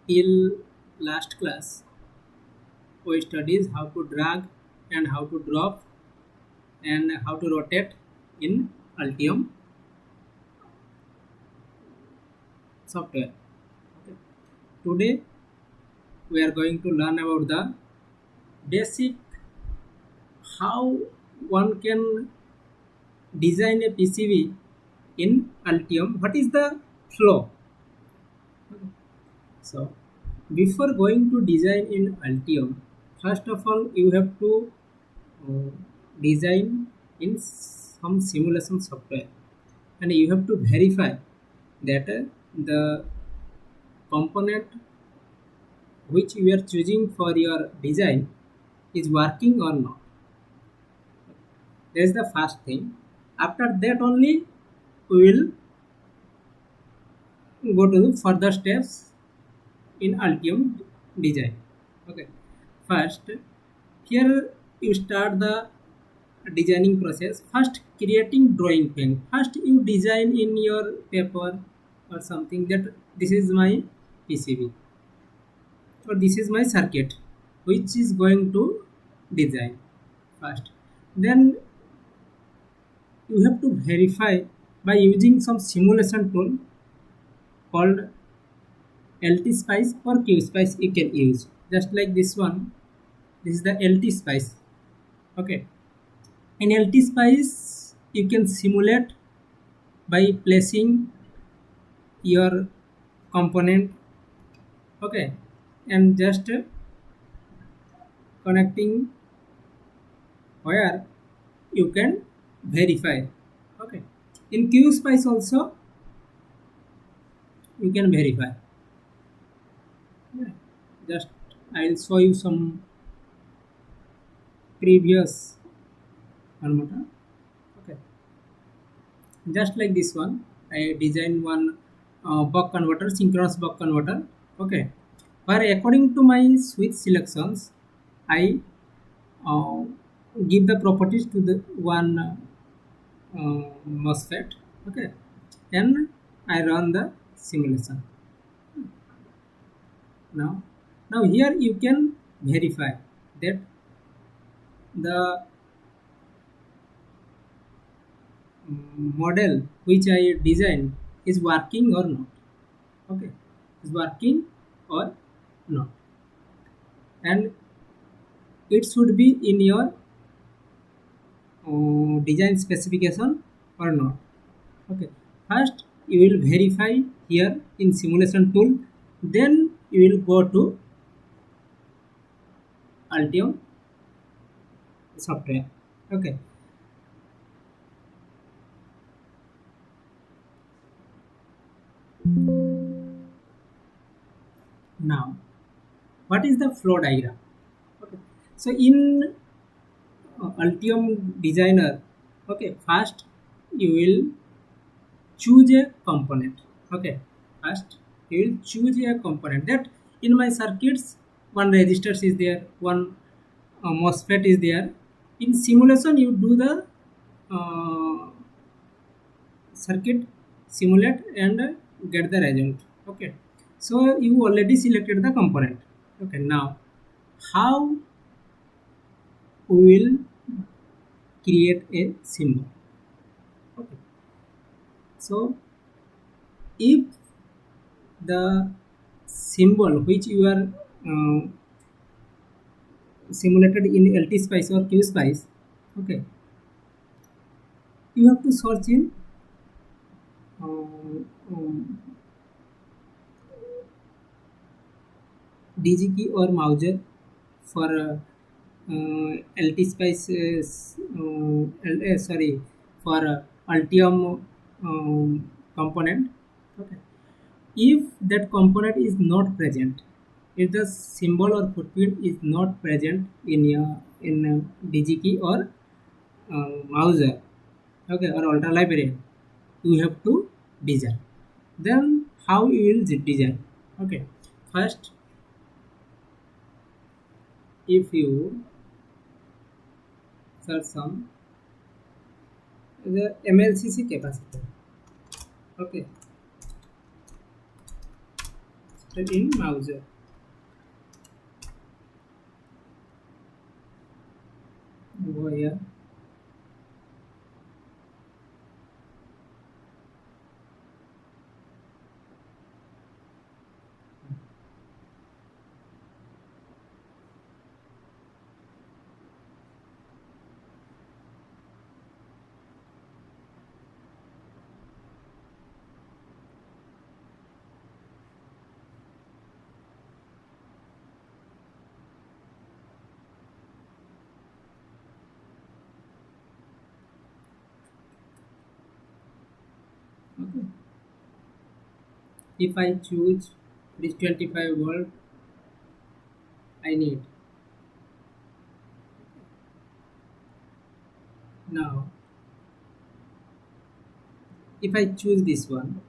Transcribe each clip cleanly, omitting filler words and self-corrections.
till last class we studied how to drag and how to drop and how to rotate in Altium software. Okay. Today we are going to learn about the basic how one can design a PCB in Altium. What is the flow? So before going to design in Altium, first of all you have to uh, design in some simulation software, and you have to verify that the component which you are choosing for your design is working or not. That is the first thing. After that only we will go to the further steps in Altium design. Okay. First, here you start the designing process. First, creating drawing pen. First, you design in your paper or something that this is my PCB or this is my circuit, which is going to design first. Then you have to verify by using some simulation tool called LT Spice or Q Spice you can use. Just like this one, this is the LT Spice. Okay. In LT Spice, you can simulate by placing your component, okay, and just connecting where you can verify. Okay. In Q Spice also you can verify. Yeah. Just I'll show you some previous converter. Okay. Just like this one, I designed one buck converter, synchronous buck converter. Okay, where according to my switch selections I uh, give the properties to the one MOSFET. Okay, and I run the simulation. Now now here you can verify that the model which I designed is working or not. Okay, is working or not, and it should be in your design specification or not. Okay, first you will verify here in simulation tool, then you will go to Altium software. Okay, now what is the flow diagram? Okay, so in Altium designer, okay, first you will choose a component. Okay, first you will choose a component that in my circuits one resistor is there, one MOSFET is there. In simulation you do the uh, circuit, simulate and get the result. Okay, so you already selected the component. Okay, now how we will create a symbol. Okay, so if the symbol which you are simulated in LT Spice or Q Spice, okay, you have to search in um, um, DG key or Mauser for LT Spice, sorry, for Altium component. Okay, if that component is not present, if the symbol or footprint is not present in your in DG key or Mauser, okay, or ultra librarian, you have to design. Then how you will design? Okay, first if you search some the MLCC capacitor. Okay, in Mauser. Go here. Okay. If I choose this 25 volt, I need. Now, if I choose this one,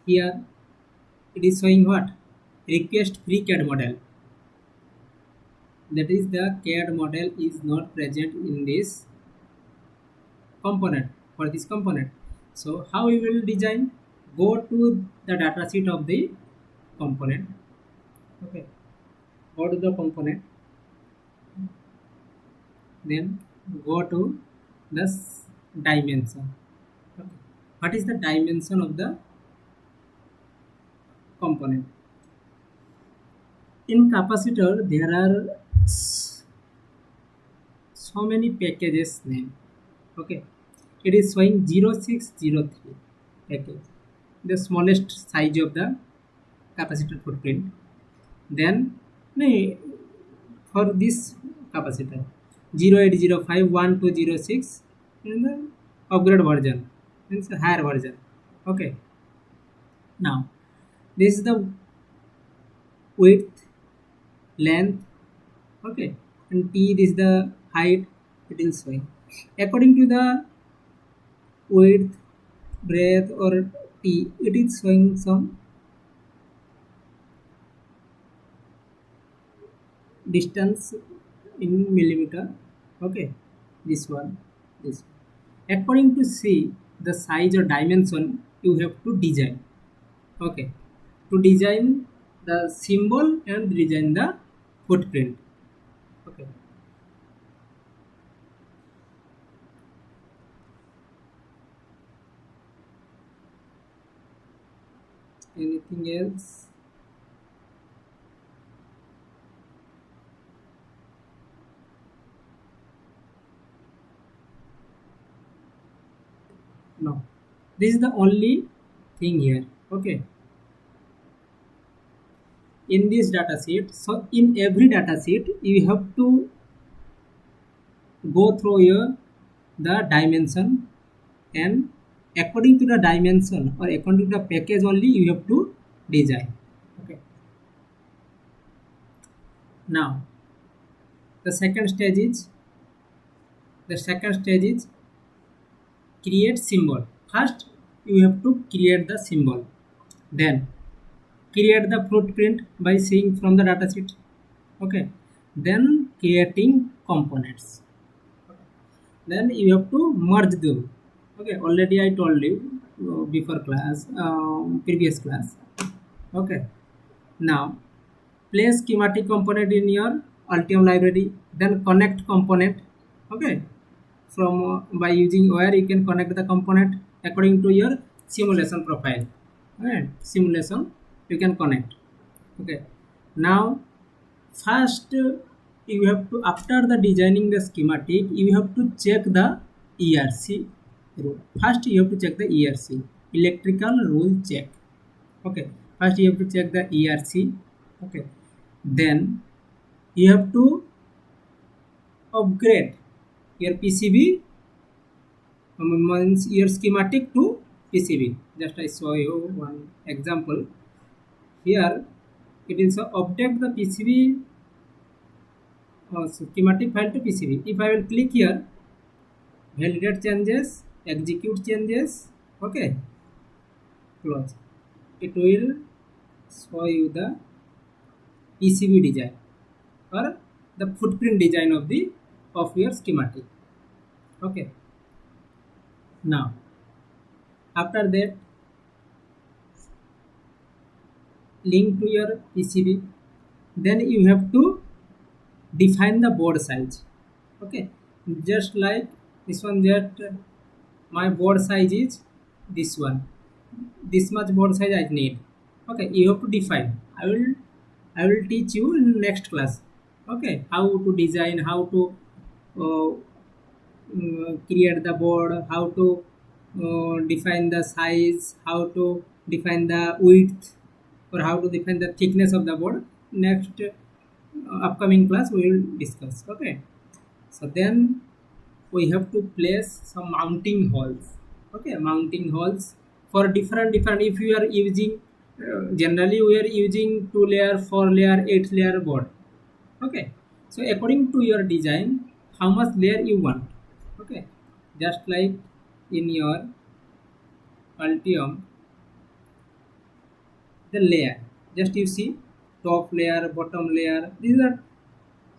here it is showing what? Request free CAD model. That is the CAD model is not present in this component for this component. So how we will design? Go to the data sheet of the component. Okay. Go to the component. Then go to this dimension. Okay. What is the dimension of the component? In capacitor there are so many packages name. Okay, it is showing 0603 package, the smallest size of the capacitor footprint. Then no, for this capacitor 08051206 in the upgrade version, means the higher version. Okay, now this is the width, length. Okay, and t, this is the height. It is showing according to the width, breadth or t, it is showing some distance in millimeter. Okay, this one, this one. According to see the size or dimension, you have to design. Okay, to design the symbol and design the footprint. Okay, anything else? No, this is the only thing here. Okay, in this data sheet, so in every data sheet you have to go through your the dimension, and according to the dimension or according to the package only you have to design. Okay, now the second stage is create symbol. First you have to create the symbol, then create the footprint by seeing from the data sheet. Okay, then creating components. Okay, then you have to merge them. Okay, already I told you before class, previous class. Okay, now place schematic component in your Altium library, then connect component. Okay, from by using where you can connect the component according to your simulation profile. Right, simulation you can connect. Okay, now first you have to, after the designing the schematic, you have to check the ERC rule. First you have to check the ERC, electrical rule check. Okay, first you have to check the ERC. Okay, then you have to upgrade your PCB, means your schematic to PCB. Just I show you one example. Here it is update the PCB schematic file to PCB. If I will click here, validate changes, execute changes. Okay, close. It will show you the PCB design or the footprint design of your schematic. Okay, now After that, link to your PCB. Then you have to define the board size. Okay, just like this one, that my board size is this one, this much board size I need. Okay, you have to define. I will teach you in next class. Okay, how to design, how to uh, create the board, how to define the size, how to define the width, or how to define the thickness of the board. Next upcoming class we will discuss. Okay, so then we have to place some mounting holes. Okay, mounting holes for different, if you are using generally we are using 2 layer, 4 layer, 8 layer board. Okay, so according to your design, how much layer you want. Okay, just like in your Altium, the layer, just you see top layer, bottom layer, these are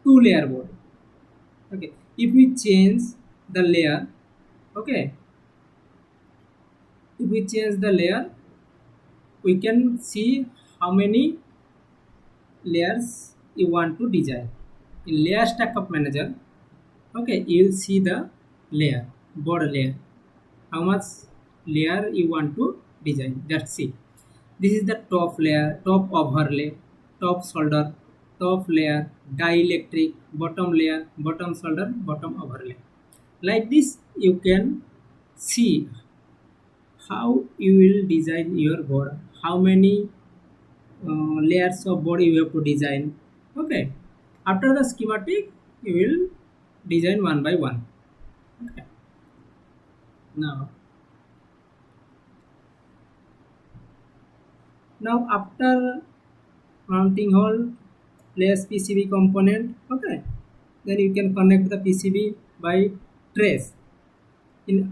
2 layer board. Okay, if we change the layer, okay, if we change the layer, we can see how many layers you want to design. In layer stack of manager, okay, you will see the layer, board layer, how much layer you want to design. Just see, this is the top layer, top overlay, top solder, top layer, dielectric, bottom layer, bottom solder, bottom overlay. Like this you can see how you will design your board, how many layers of board you have to design. Okay, after the schematic you will design one by one. Okay, now after mounting hole, place PCB component. Okay, then you can connect the PCB by trace. In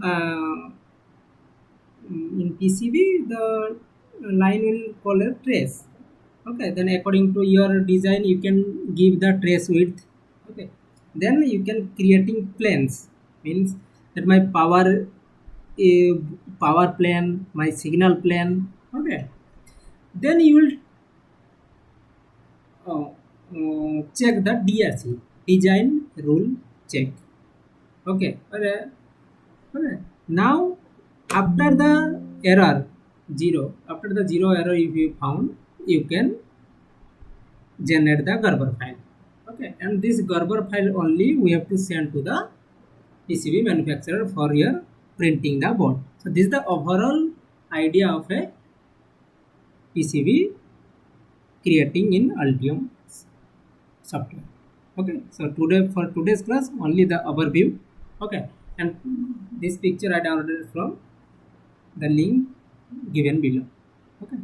PCB the line will call a trace. Okay, then according to your design you can give the trace width. Okay, then you can creating planes, means that my uh, power plane, my signal plane. Okay, then you will check the DRC, design rule check. Okay, okay. Now after the error zero, after the zero error if you found, you can generate the Gerber file. Okay, and this Gerber file only we have to send to the PCB manufacturer for your printing the board. So this is the overall idea of a PCB creating in Altium software. Okay, so today, for today's class, only the overview. Okay, and this picture I downloaded from the link given below. Okay.